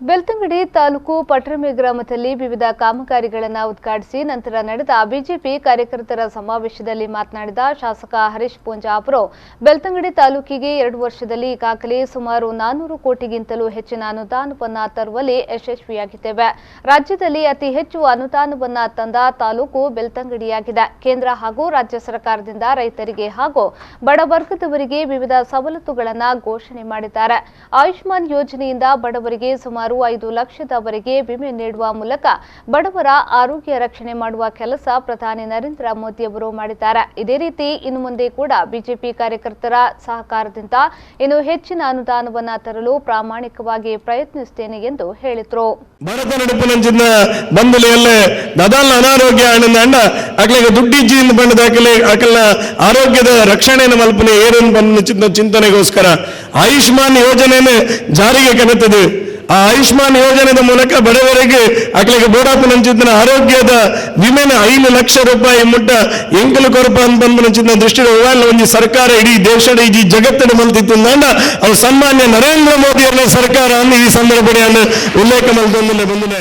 ಬೆಳ್ತಂಗಡಿ ತಾಲೂಕು ಪಟ್ರಮೆ ಗ್ರಾಮದಲ್ಲಿ ವಿವಿಧ ಕಾಮಗಾರಿಗಳನ್ನು ಉದ್ಘಾಟಿಸಿ ನಂತರ ನಡೆದ ಬಿಜೆಪಿ ಕಾರ್ಯಕರ್ತರ ಸಮಾವೇಶದಲ್ಲಿ ಮಾತನಾಡಿದ ಶಾಸಕ ಹರೀಶ್ ಪೂಂಜಾಪುರ ಬೆಳ್ತಂಗಡಿ ತಾಲೂಕಿಗೆ 2 ವರ್ಷದಲ್ಲಿ ಈಗಾಗಲೇ ಸುಮಾರು 400 ಕೋಟಿಗಿಂತಲೂ ಹೆಚ್ಚಿನ ಅನುದಾನವನ್ನು ತರುವಲ್ಲಿ ಯಶಸ್ವಿಯಾಗಿದ್ದೇವೆ. ರಾಜ್ಯದಲ್ಲಿ ಅತಿ ಹೆಚ್ಚು ಅನುದಾನವನ್ನು ತಂದ ತಾಲೂಕು ಬೆಳ್ತಂಗಡಿಯಾಗಿದೆ. ಕೇಂದ್ರ ಹಾಗೂ ರಾಜ್ಯ ಸರ್ಕಾರದಿಂದ ರೈತರಿಗೆ ಹಾಗೂ ಬಡವರ್ಗದವರಿಗೆ ವಿವಿಧ ಸವಲತ್ತುಗಳನ್ನು ಘೋಷಣೆ ಮಾಡಿದ್ದಾರೆ. ಆಯುಷ್ಮಾನ್ ಯೋಜನೆಯಿಂದ ಬಡವರಿಗೆ ಸುಮಾರು 5 ಲಕ್ಷದವರೆಗೆ ವಿಮೆ ನೀಡುವ ಮೂಲಕ ಬಡವರ ಆರೋಗ್ಯ ರಕ್ಷಣೆ ಮಾಡುವ ಕೆಲಸ ಪ್ರಧಾನಿ ನರೇಂದ್ರ ಮೋದಿ ಅವರು ಮಾಡಿದ್ದಾರೆ. ಇದೇ ರೀತಿ ಇನ್ನು ಮುಂದೆ ಕೂಡ ಬಿಜೆಪಿ ಕಾರ್ಯಕರ್ತರ ಸಹಕಾರದಿಂದ ಇನ್ನು ಹೆಚ್ಚಿನ ಅನುದಾನವನ್ನು ತರಲು ಪ್ರಾಮಾಣಿಕವಾಗಿ ಪ್ರಯತ್ನಿಸುತ್ತೇನೆ ಎಂದು ಹೇಳಿದರು. ಭಾರತ ನಡುಪನಂಚಿನ ಬಂಧುಲೆಯಲ್ಲೇ ದದಾಲ ಅನಾರೋಗ್ಯ ಅಂಡ ಅಕ್ಲೆಗೆ ದುಡ್ಡಿಜ್ಜಿ ಬಂದ ಅಕಲ್ನ ಆರೋಗ್ಯದ ರಕ್ಷಣೆಯನ್ನು ಮಲ್ಪನೆ ಏರನ್ನು ಬಂದ ಚಿಂತನೆಗೋಸ್ಕರ ಆಯುಷ್ಮಾನ್ ಯೋಜನೆಯನ್ನು ಜಾರಿಗೆ ಕರೆತದೆ. ಆ ಆಯುಷ್ಮಾನ್ ಯೋಜನೆಯ ಮೂಲಕ ಬಡವರಿಗೆ ಅಕ್ಲೆಗೆ ಬೋಡಾಪನಂಚಿನ ಆರೋಗ್ಯದ ವಿಮೆನ 5 ಲಕ್ಷ ರೂಪಾಯಿ ಮುಟ್ಟ ಎಂಕಲು ಕೊರಪ ಅಂತಂಚಿನ ದೃಷ್ಟಿ ಒಂದು ಸರ್ಕಾರ ಇಡೀ ದೇಶದ ಈ ಜಗತ್ತಿನ ಮಲ್ತಿತ್ತು ಅವು ಸನ್ಮಾನ್ಯ ನರೇಂದ್ರ ಮೋದಿ ಅವರ ಸರ್ಕಾರ ಈ ಸಂದರ್ಭದಲ್ಲಿ ಉಲ್ಲೇಖ ಮಲ್ತೊಂದಿಲ್ಲ ಬಂದಿದೆ.